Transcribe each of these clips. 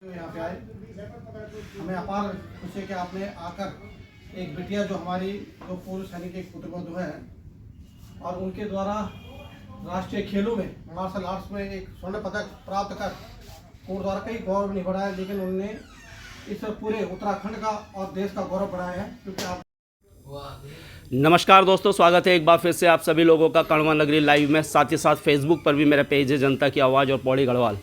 यहाँ पे आए, हमें अपार खुशी है कि आपने आकर एक बिटिया जो हमारी जो पूर्व सैनिक एक पुत्रवधू है और उनके द्वारा राष्ट्रीय खेलों में मार्शल आर्ट्स में एक स्वर्ण पदक प्राप्त कर उनके द्वारा कई गौरव नहीं बढ़ाया, लेकिन उन्होंने इस पूरे उत्तराखंड का और देश का गौरव बढ़ाया है। क्योंकि आप नमस्कार दोस्तों, स्वागत है एक बार फिर से आप सभी लोगों का कड़वा नगरी लाइव में। साथ ही साथ फेसबुक पर भी मेरा पेज है जनता की आवाज़ और पौड़ी गढ़वाल।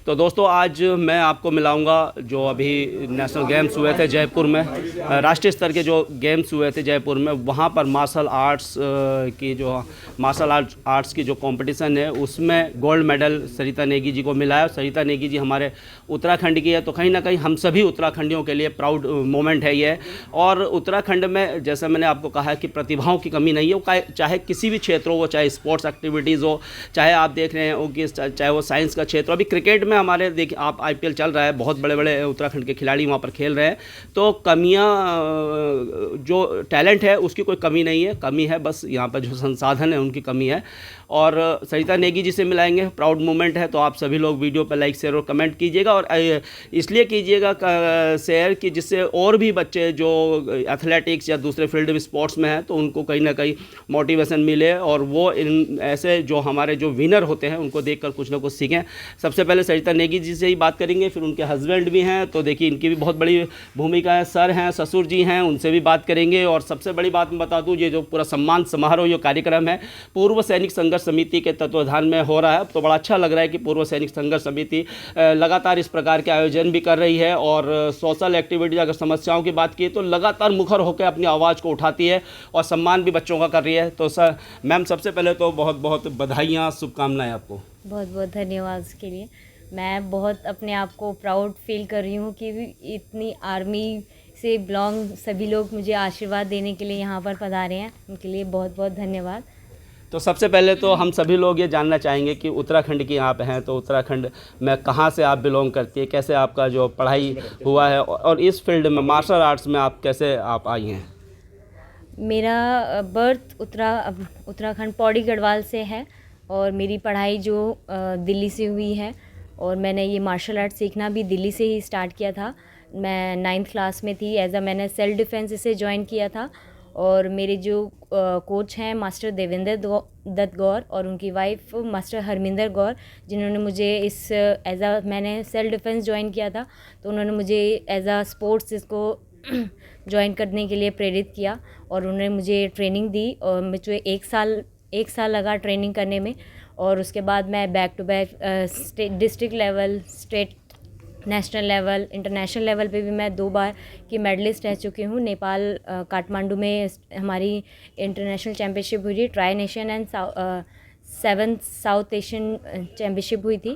तो दोस्तों आज मैं आपको मिलाऊंगा जो अभी नेशनल गेम्स हुए थे जयपुर में, राष्ट्रीय स्तर के जो गेम्स हुए थे जयपुर में, वहाँ पर मार्शल आर्ट्स की जो कंपटीशन है उसमें गोल्ड मेडल सरिता नेगी जी को मिला है। सरिता नेगी जी हमारे उत्तराखंड की है, तो कहीं ना कहीं हम सभी उत्तराखंडियों के लिए प्राउड मोमेंट है ये। और उत्तराखंड में जैसा मैंने आपको कहा है कि प्रतिभाओं की कमी नहीं है, चाहे किसी भी क्षेत्र हो, चाहे स्पोर्ट्स एक्टिविटीज़ हो, चाहे आप देख रहे हो कि चाहे वो साइंस का क्षेत्र हो। अभी क्रिकेट में हमारे देखिए आप आईपीएल चल रहा है, बहुत बड़े बड़े उत्तराखंड के खिलाड़ी वहाँ पर खेल रहे हैं। तो कमियाँ, जो टैलेंट है उसकी कोई कमी नहीं है, कमी है बस यहाँ पर जो संसाधन है उनकी कमी है। और सरिता नेगी जी से मिलाएंगे, प्राउड मोमेंट है। तो आप सभी लोग वीडियो पर लाइक शेयर और कमेंट कीजिएगा, और इसलिए कीजिएगा शेयर कि जिससे और भी बच्चे जो एथलेटिक्स या दूसरे फील्ड में स्पोर्ट्स में हैं तो उनको कहीं ना कहीं मोटिवेशन मिले, और वो इन ऐसे जो हमारे जो विनर होते हैं उनको देखकर कुछ ना कुछ सीखें। सबसे पहले सरिता नेगी जी से ही बात करेंगे, फिर उनके हस्बैंड भी हैं, तो देखिए इनकी भी बहुत बड़ी भूमिका है। सर हैं, ससुर जी हैं, उनसे भी बात करेंगे। और सबसे बड़ी बात मैं बता दूं, ये जो पूरा सम्मान समारोह जो कार्यक्रम है पूर्व सैनिक संघर्ष समिति के तत्वाधान में हो रहा है। तो बड़ा अच्छा लग रहा है कि पूर्व सैनिक संघर्ष समिति लगातार इस प्रकार के आयोजन भी कर रही है, और सोशल एक्टिविटीज, अगर समस्याओं की बात की तो लगातार मुखर होकर अपनी आवाज़ को उठाती है और सम्मान भी बच्चों का कर रही है। तो सर, मैम, सबसे पहले तो बहुत बहुत बधाइयाँ, शुभकामनाएं आपको। बहुत बहुत धन्यवाद उसके लिए। मैं बहुत अपने आप को प्राउड फील कर रही हूँ कि इतनी आर्मी से बिलोंग सभी लोग मुझे आशीर्वाद देने के लिए यहाँ पर पधारे हैं, उनके लिए बहुत बहुत धन्यवाद। तो सबसे पहले तो हम सभी लोग ये जानना चाहेंगे कि उत्तराखंड की आप हैं, तो उत्तराखंड में कहाँ से आप बिलोंग करती है, कैसे आपका जो पढ़ाई हुआ है, और इस फील्ड में मार्शल आर्ट्स में आप कैसे आप आई हैं? मेरा बर्थ उत्तराखंड पौड़ी गढ़वाल से है, और मेरी पढ़ाई जो दिल्ली से हुई है, और मैंने ये मार्शल आर्ट सीखना भी दिल्ली से ही स्टार्ट किया था। मैं 9th क्लास में थी, मैंने सेल्फ डिफेंस इसे ज्वाइन किया था। और मेरे जो कोच हैं मास्टर देवेंद्र दत्त गौर और उनकी वाइफ मास्टर हरमिंदर गौर, जिन्होंने मुझे मैंने सेल्फ डिफेंस ज्वाइन किया था, तो उन्होंने मुझे स्पोर्ट्स इसको ज्वाइन करने के लिए प्रेरित किया, और उन्होंने मुझे ट्रेनिंग दी, और मुझे एक साल लगा ट्रेनिंग करने में। और उसके बाद मैं back to back district level, state, national level, international level पे भी मैं 2 बार की मेडलिस्ट रह चुकी हूँ। नेपाल काठमांडू में हमारी इंटरनेशनल चैम्पियनशिप हुई थी, tri nation and 7th south Asian championship हुई थी,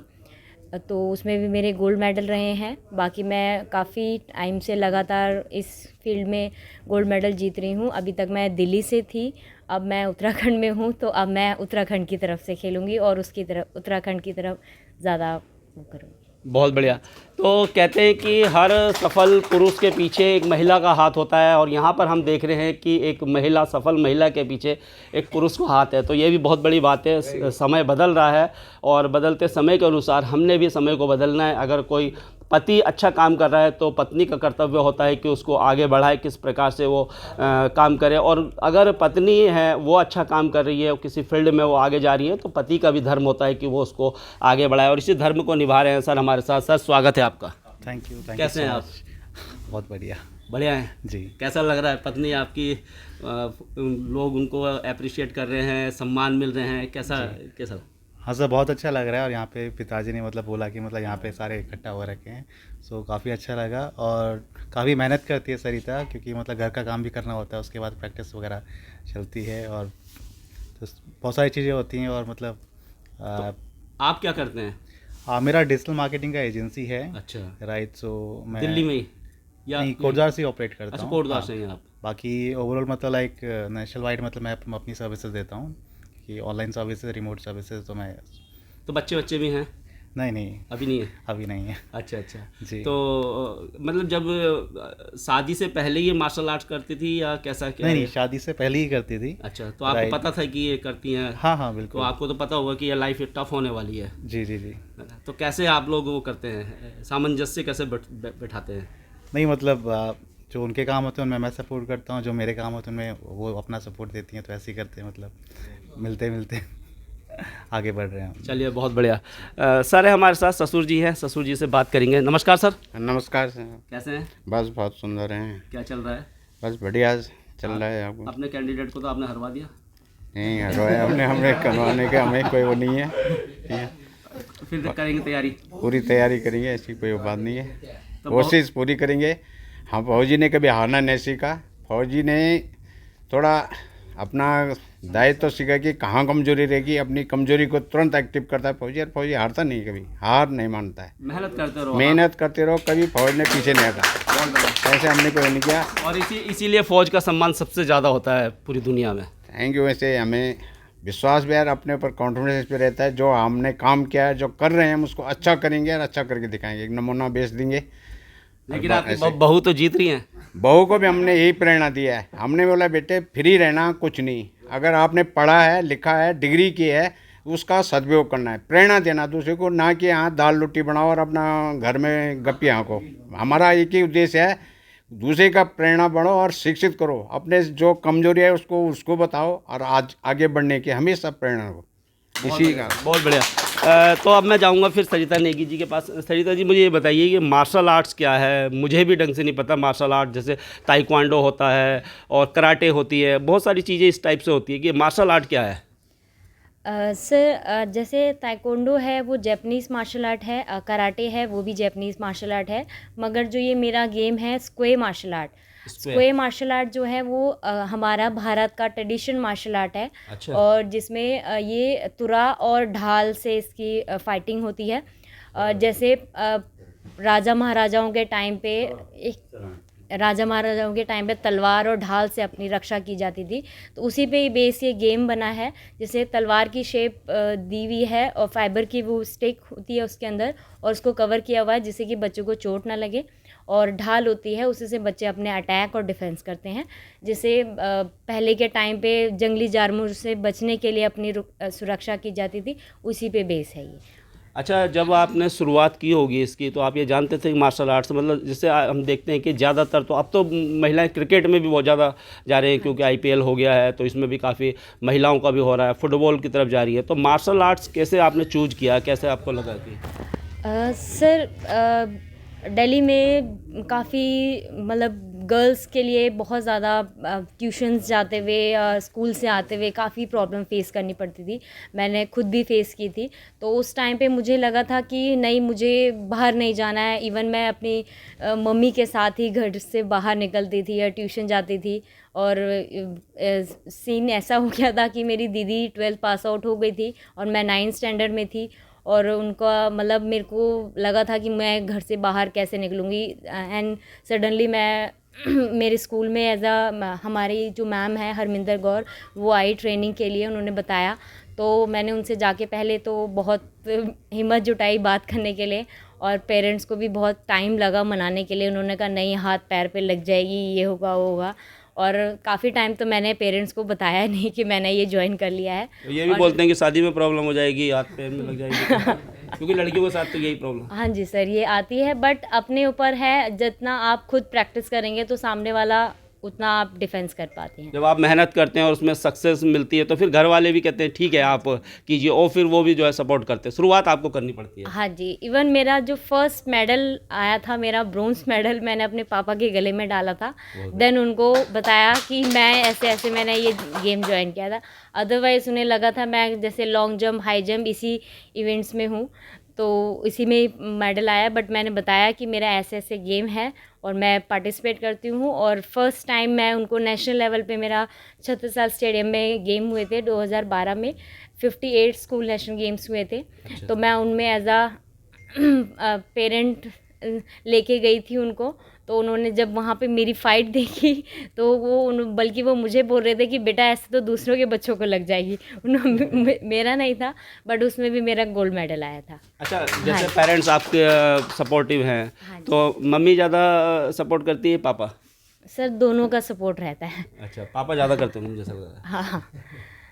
तो उसमें भी मेरे गोल्ड मेडल रहे हैं। बाकी मैं काफ़ी टाइम से लगातार इस फील्ड में गोल्ड मेडल जीत रही हूँ। अभी तक मैं दिल्ली से थी, अब मैं उत्तराखंड में हूँ, तो अब मैं उत्तराखंड की तरफ से खेलूँगी और उसकी तरफ, उत्तराखंड की तरफ ज़्यादा वो करूँगी। बहुत बढ़िया। तो कहते हैं कि हर सफल पुरुष के पीछे एक महिला का हाथ होता है, और यहाँ पर हम देख रहे हैं कि एक सफल महिला के पीछे एक पुरुष का हाथ है। तो ये भी बहुत बड़ी बात है। समय बदल रहा है, और बदलते समय के अनुसार हमने भी समय को बदलना है। अगर कोई पति अच्छा काम कर रहा है तो पत्नी का कर्तव्य होता है कि उसको आगे बढ़ाए, किस प्रकार से वो काम करे। और अगर पत्नी है वो अच्छा काम कर रही है, किसी फील्ड में वो आगे जा रही है, तो पति का भी धर्म होता है कि वो उसको आगे बढ़ाए, और इसी धर्म को निभा रहे हैं सर हमारे साथ। सर, स्वागत है आपका। Thank you. कैसे हैं आप? बहुत बढ़िया। बढ़िया हैं जी। कैसा लग रहा है पत्नी आपकी, लोग उनको अप्रिशिएट कर रहे हैं, सम्मान मिल रहे हैं, कैसा? हाँ सर, बहुत अच्छा लग रहा है। और यहाँ पे पिताजी ने बोला कि यहाँ पे सारे इकट्ठा हो रखे हैं, सो काफ़ी अच्छा लगा। और काफ़ी मेहनत करती है सरिता, क्योंकि घर का काम भी करना होता है, उसके बाद प्रैक्टिस वगैरह चलती है, और तो बहुत सारी चीज़ें होती हैं। और तो आप क्या करते हैं? मेरा डिजिटल मार्केटिंग का एजेंसी है। अच्छा, राइट। सो मैं दिल्ली में ही या कोटद्वार से ऑपरेट करता हूँ। अच्छा, कोटद्वार से ही आप? बाकी ओवरऑल नेशनल वाइड मैं अपनी सर्विसेज देता हूँ, कि ऑनलाइन सर्विसेज, रिमोट सर्विसेज। तो बच्चे भी हैं? नहीं नहीं, अभी नहीं है? अभी नहीं है। अच्छा अच्छा। जी। तो मतलब जब शादी से पहले ये मार्शल आर्ट्स करती थी या कैसा क्या नहीं है? नहीं, शादी से पहले ही करती थी। अच्छा, तो आपको राइट। पता था कि ये करती हैं? हाँ हाँ तो बिल्कुल। आपको तो पता होगा कि ये लाइफ टफ होने वाली है। जी जी जी। तो कैसे आप लोग वो करते हैं, सामंजस्य कैसे बैठाते हैं? नहीं मतलब जो उनके काम होते हैं उनमें मैं सपोर्ट करता हूँ, जो मेरे काम होते हैं उनमें वो अपना सपोर्ट देती हैं, तो ऐसे ही करते हैं, मतलब मिलते मिलते आगे बढ़ रहे हैं। चलिए, बहुत बढ़िया। सर है हमारे साथ, ससुर जी हैं, ससुर जी से बात करेंगे। नमस्कार सर। नमस्कार सर। कैसे हैं? बस बहुत सुंदर हैं। क्या चल रहा है? बस बढ़िया चल रहा है। आपको अपने कैंडिडेट को तो आपने हरवा दिया? नहीं हरवाया हमने, हमें करवाने का हमें कोई वो नहीं है, ठीक है। तो फिर करेंगे तैयारी? पूरी तैयारी करेंगे, ऐसी कोई बात नहीं है, तो कोशिश पूरी करेंगे। हम फौजी ने कभी हारना नहीं सीखा। फौजी ने थोड़ा अपना दायित्व तो सीखा कि कहाँ कमजोरी रहेगी, अपनी कमजोरी को तुरंत एक्टिव करता है फौजी। और फौजी हारता नहीं, कभी हार नहीं मानता है। मेहनत करते रहो। मेहनत करते रहो, कभी फौज ने पीछे नहीं हटा। ऐसे हमने कोई नहीं किया। और इसीलिए फौज का सम्मान सबसे ज़्यादा होता है पूरी दुनिया में। Thank you. वैसे हमें विश्वास भी यार अपने ऊपर, कॉन्फिडेंस पे रहता है। जो हमने काम किया है, जो कर रहे हैं, हम उसको अच्छा करेंगे और अच्छा करके दिखाएंगे, एक नमूना बेच देंगे। लेकिन आपकी बहू तो जीत रही हैं। बहू को भी हमने यही प्रेरणा दिया है। हमने बोला बेटे फ्री रहना, कुछ नहीं, अगर आपने पढ़ा है, लिखा है, डिग्री की है, उसका सदुपयोग करना है, प्रेरणा देना दूसरे को, ना कि यहाँ दाल रोटी बनाओ और अपना घर में गप्पी हाँको। हमारा एक ही उद्देश्य है, दूसरे का प्रेरणा बढ़ो और शिक्षित करो। अपने जो कमजोरी है उसको बताओ और आज आगे बढ़ने की हमेशा प्रेरणा हो। इसी का बहुत बढ़िया। तो अब मैं जाऊंगा फिर सरिता नेगी जी के पास। सरिता जी, मुझे ये बताइए कि मार्शल आर्ट्स क्या है? मुझे भी ढंग से नहीं पता। मार्शल आर्ट जैसे ताइक्वांडो होता है और कराटे होती है, बहुत सारी चीज़ें इस टाइप से होती है कि मार्शल आर्ट क्या है? सर जैसे ताइक्वांडो है वो जापानीज़ मार्शल आर्ट है, कराटे है वो भी जापानीज़ मार्शल आर्ट है, मगर जो ये मेरा गेम है Sqay martial art, Sqay martial art जो है वो हमारा भारत का ट्रेडिशन मार्शल आर्ट है। अच्छा। और जिसमें ये तुरा और ढाल से इसकी फाइटिंग होती है। जैसे राजा महाराजाओं के टाइम पे तलवार और ढाल से अपनी रक्षा की जाती थी, तो उसी पे बेस ये गेम बना है। जैसे तलवार की शेप दी हुई है और फाइबर की वो स्टिक होती है उसके अंदर, और उसको कवर किया हुआ है जिससे कि बच्चों को चोट ना लगे। और ढाल होती है, उसी से बच्चे अपने अटैक और डिफेंस करते हैं। जैसे पहले के टाइम पे जंगली जानवरों से बचने के लिए अपनी सुरक्षा की जाती थी, उसी पे बेस है ये। अच्छा, जब आपने शुरुआत की होगी इसकी, तो आप ये जानते थे कि मार्शल आर्ट्स मतलब जैसे हम देखते हैं कि ज़्यादातर तो अब तो महिलाएं क्रिकेट में भी बहुत ज़्यादा जा रहे हैं, क्योंकि आईपीएल हो गया है, तो इसमें भी काफ़ी महिलाओं का भी हो रहा है, फुटबॉल की तरफ जा रही है। तो मार्शल आर्ट्स कैसे आपने चूज किया, कैसे आपको लगा कि सर दिल्ली में काफ़ी मतलब गर्ल्स के लिए बहुत ज़्यादा ट्यूशन्स जाते हुए, स्कूल से आते हुए काफ़ी प्रॉब्लम फेस करनी पड़ती थी। मैंने खुद भी फेस की थी। तो उस टाइम पे मुझे लगा था कि नहीं, मुझे बाहर नहीं जाना है। इवन मैं अपनी मम्मी के साथ ही घर से बाहर निकलती थी या ट्यूशन जाती थी। और सीन ऐसा हो गया था कि मेरी दीदी 12th पास आउट हो गई थी और मैं 9th स्टैंडर्ड में थी, और उनका मतलब मेरे को लगा था कि मैं घर से बाहर कैसे निकलूँगी। एंड सडनली मैं मेरे स्कूल में हमारी जो मैम है हरमिंदर गौर, वो आई ट्रेनिंग के लिए, उन्होंने बताया। तो मैंने उनसे जाके पहले तो बहुत हिम्मत जुटाई बात करने के लिए, और पेरेंट्स को भी बहुत टाइम लगा मनाने के लिए। उन्होंने कहा नहीं, हाथ पैर पे लग जाएगी, ये होगा वो होगा। और काफ़ी टाइम तो मैंने पेरेंट्स को बताया नहीं कि मैंने ये ज्वाइन कर लिया है। ये भी बोलते हैं कि शादी में प्रॉब्लम हो जाएगी, हाथ पैर में लग जाएगी क्योंकि लड़कियों के साथ तो यही प्रॉब्लम। हाँ जी सर, ये आती है, बट अपने ऊपर है। जितना आप खुद प्रैक्टिस करेंगे तो सामने वाला उतना आप डिफेंस कर पाते हैं। जब आप मेहनत करते हैं और उसमें सक्सेस मिलती है, तो फिर घर वाले भी कहते हैं ठीक है आप कीजिए, और फिर वो भी जो है सपोर्ट करते हैं। शुरुआत आपको करनी पड़ती है। हाँ जी, इवन मेरा जो फर्स्ट मेडल आया था, मेरा ब्रोंज मेडल, मैंने अपने पापा के गले में डाला था। देन उनको बताया कि मैं ऐसे मैंने ये गेम ज्वाइन किया था। अदरवाइज़ उन्हें लगा था मैं जैसे लॉन्ग जंप, हाई जंप इसी इवेंट्स में हूँ, तो इसी में मेडल आया। बट मैंने बताया कि मेरा ऐसे गेम है और मैं पार्टिसिपेट करती हूँ। और फर्स्ट टाइम मैं उनको नेशनल लेवल पे, मेरा छत्रसाल स्टेडियम में गेम हुए थे 2012 में, 58 स्कूल नेशनल गेम्स हुए थे। तो मैं उनमें एज अ पेरेंट लेके गई थी उनको, तो उन्होंने जब वहाँ पे मेरी फ़ाइट देखी तो बल्कि वो मुझे बोल रहे थे कि बेटा ऐसे तो दूसरों के बच्चों को लग जाएगी। मेरा नहीं था, बट उसमें भी मेरा गोल्ड मेडल आया था। अच्छा, जैसे पेरेंट्स आपके सपोर्टिव हैं, तो मम्मी ज़्यादा सपोर्ट करती है, पापा? सर दोनों का सपोर्ट रहता है। अच्छा, पापा ज़्यादा करते हैं मुझे सब। हाँ हाँ।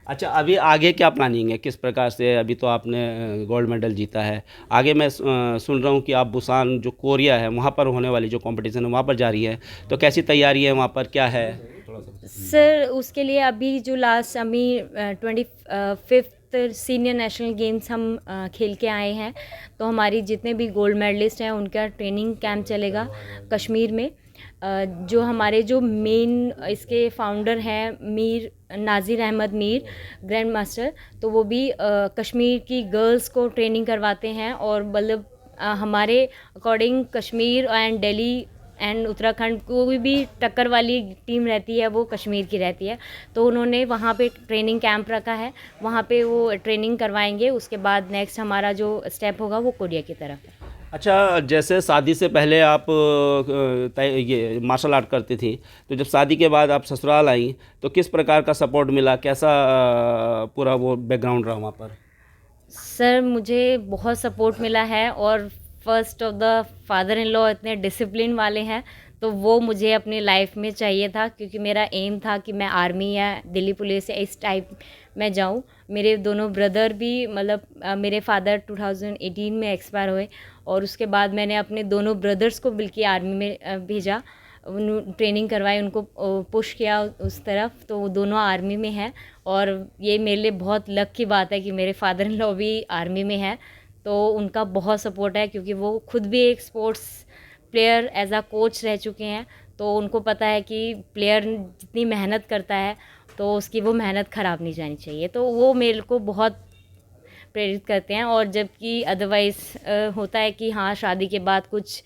अच्छा, अभी आगे क्या प्लानिंग है, किस प्रकार से? अभी तो आपने गोल्ड मेडल जीता है, आगे मैं सुन रहा हूँ कि आप बुसान जो कोरिया है वहाँ पर होने वाली जो कंपटीशन है वहाँ पर जा रही है, तो कैसी तैयारी है वहाँ पर, क्या है थोड़ा सा? सर उसके लिए अभी जो लास्ट अभी 25th सीनियर नेशनल गेम्स हम खेल के आए हैं, तो हमारी जितने भी गोल्ड मेडलिस्ट हैं उनका ट्रेनिंग कैंप चलेगा कश्मीर में। जो हमारे जो मेन इसके फाउंडर हैं मीर नाज़िर अहमद मीर ग्रैंड मास्टर, तो वो भी कश्मीर की गर्ल्स को ट्रेनिंग करवाते हैं, और मतलब हमारे according Kashmir and Delhi and Uttarakhand को भी टक्कर वाली टीम रहती है, वो कश्मीर की रहती है। तो उन्होंने वहाँ पे ट्रेनिंग कैंप रखा है, वहाँ पे वो ट्रेनिंग करवाएंगे। उसके बाद नेक्स्ट हमारा जो स्टेप होगा वो कोरिया की तरफ है। अच्छा, जैसे शादी से पहले आप ये मार्शल आर्ट करती थी, तो जब शादी के बाद आप ससुराल आई तो किस प्रकार का सपोर्ट मिला, कैसा पूरा वो बैकग्राउंड रहा वहाँ पर? सर मुझे बहुत सपोर्ट मिला है, और first of the father in law इतने डिसिप्लिन वाले हैं, तो वो मुझे अपनी लाइफ में चाहिए था, क्योंकि मेरा एम था कि मैं आर्मी या दिल्ली पुलिस या इस टाइप में जाऊं। मेरे दोनों ब्रदर भी मतलब मेरे फादर 2018 में एक्सपायर हुए, और उसके बाद मैंने अपने दोनों ब्रदर्स को बल्कि आर्मी में भेजा, ट्रेनिंग करवाई, उनको पुश किया उस तरफ, तो वो दोनों आर्मी में हैं। और ये मेरे लिए बहुत लक की बात है कि मेरे फादर इन लॉ भी आर्मी में है, तो उनका बहुत सपोर्ट है, क्योंकि वो खुद भी एक स्पोर्ट्स प्लेयर एज आ कोच रह चुके हैं। तो उनको पता है कि प्लेयर जितनी मेहनत करता है तो उसकी वो मेहनत ख़राब नहीं जानी चाहिए, तो वो मेरे को बहुत प्रेरित करते हैं। और जबकि अदरवाइज़ होता है कि हाँ शादी के बाद कुछ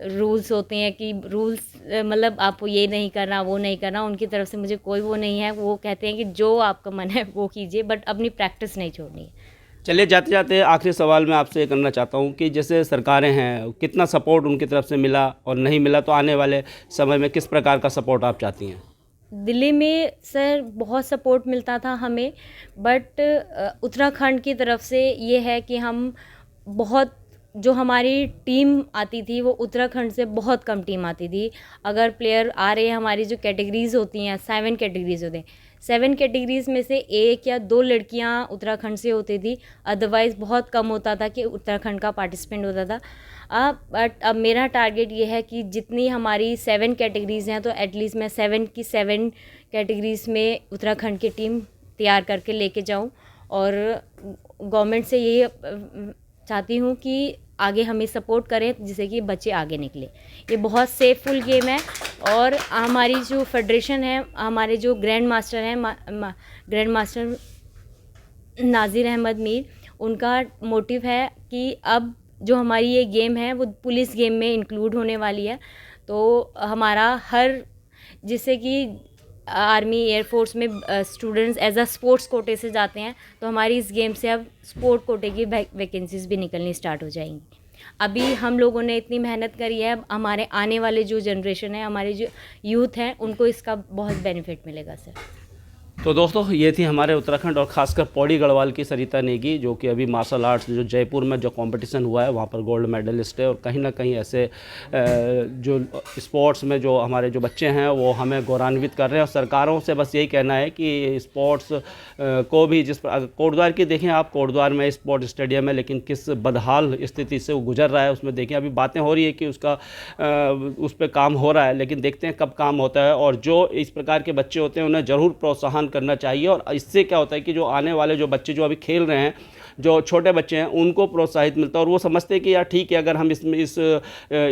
रूल्स होते हैं कि रूल्स मतलब आपको ये नहीं करना वो नहीं करना, उनकी तरफ से मुझे कोई वो नहीं है। वो कहते हैं कि जो आपका मन है वो कीजिए, बट अपनी प्रैक्टिस नहीं छोड़नी है। चलिए, जाते जाते आखिरी सवाल मैं आपसे ये करना चाहता हूँ कि जैसे सरकारें हैं, कितना सपोर्ट उनकी तरफ से मिला और नहीं मिला, तो आने वाले समय में किस प्रकार का सपोर्ट आप चाहती हैं? दिल्ली में सर बहुत सपोर्ट मिलता था हमें, बट उत्तराखंड की तरफ से ये है कि हम बहुत जो हमारी टीम आती थी वो उत्तराखंड से बहुत कम टीम आती थी। अगर प्लेयर आ रहे हैं, हमारी जो कैटेगरीज़ होती हैं 7 कैटेगरीज़ होते हैं, 7 कैटेगरीज़ में से 1 या 2 लड़कियां उत्तराखंड से होती थी, अदरवाइज़ बहुत कम होता था कि उत्तराखंड का पार्टिसिपेंट होता था। बट अब मेरा टारगेट ये है कि जितनी हमारी 7 कैटेगरीज़ हैं, तो एटलीस्ट मैं 7 की 7 कैटेगरीज़ में उत्तराखंड की टीम तैयार करके लेके जाऊं, और गवर्नमेंट से ये चाहती हूँ कि आगे हमें सपोर्ट करें, जिससे कि बच्चे आगे निकले। ये बहुत सेफफुल गेम है, और हमारी जो फेडरेशन है, हमारे जो ग्रैंड मास्टर हैं ग्रैंड मास्टर नाज़िर अहमद मीर, उनका मोटिव है कि अब जो हमारी ये गेम है वो पुलिस गेम में इंक्लूड होने वाली है। तो हमारा हर जिससे कि आर्मी एयरफोर्स में स्टूडेंट्स एज अ स्पोर्ट्स कोटे से जाते हैं, तो हमारी इस गेम से अब स्पोर्ट कोटे की वैकेंसीज भी निकलनी स्टार्ट हो जाएंगी। अभी हम लोगों ने इतनी मेहनत करी है, हमारे आने वाले जो जनरेशन है, हमारे जो यूथ हैं, उनको इसका बहुत बेनिफिट मिलेगा सर। तो दोस्तों, ये थी हमारे उत्तराखंड और ख़ासकर पौड़ी गढ़वाल की सरिता नेगी, जो कि अभी मार्शल आर्ट्स जो जयपुर में जो कंपटीशन हुआ है वहाँ पर गोल्ड मेडलिस्ट है। और कहीं ना कहीं ऐसे जो स्पोर्ट्स में जो हमारे जो बच्चे हैं वो हमें गौरवान्वित कर रहे हैं। और सरकारों से बस यही कहना है कि स्पोर्ट्स को भी कोटद्वार की देखें आप, कोटद्वार में स्पोर्ट्स स्टेडियम है, लेकिन किस बदहाल स्थिति से वो गुजर रहा है उसमें देखें। अभी बातें हो रही है कि उसका उस पर काम हो रहा है, लेकिन देखते हैं कब काम होता है। और जो इस प्रकार के बच्चे होते हैं उन्हें ज़रूर प्रोत्साहन करना चाहिए, और इससे क्या होता है कि जो आने वाले जो बच्चे जो अभी खेल रहे हैं, जो छोटे बच्चे हैं, उनको प्रोत्साहित मिलता है, और वो समझते हैं कि यार ठीक है, अगर हम इस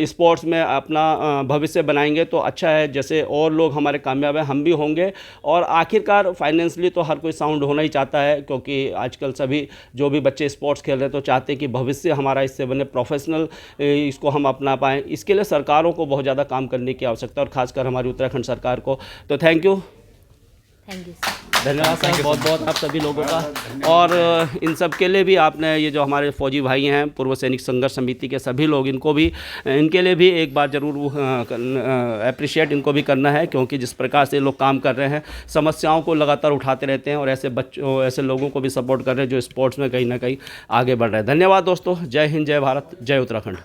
स्पोर्ट्स में अपना भविष्य बनाएंगे तो अच्छा है, जैसे और लोग हमारे कामयाब हैं हम भी होंगे। और आखिरकार फाइनेंशियली तो हर कोई साउंड होना ही चाहता है, क्योंकि आजकल सभी जो भी बच्चे स्पोर्ट्स खेल रहे हैं तो चाहते हैं कि भविष्य हमारा इससे बने, प्रोफेशनल इसको हम अपना पाएँ। इसके लिए सरकारों को बहुत ज़्यादा काम करने की आवश्यकता है, और ख़ासकर हमारी उत्तराखंड सरकार को। तो thank you. Thank you sir. धन्यवाद सर, बहुत बहुत आप सभी लोगों का। और इन सब के लिए भी आपने ये जो हमारे फौजी भाई हैं, पूर्व सैनिक संघर्ष समिति के सभी लोग, इनके लिए भी एक बार ज़रूर अप्रिशिएट इनको भी करना है, क्योंकि जिस प्रकार से लोग काम कर रहे हैं, समस्याओं को लगातार उठाते रहते हैं और ऐसे लोगों को भी सपोर्ट कर रहे हैं जो स्पोर्ट्स में कहीं ना कहीं आगे बढ़ रहे हैं। धन्यवाद दोस्तों, जय हिंद, जय भारत, जय उत्तराखंड।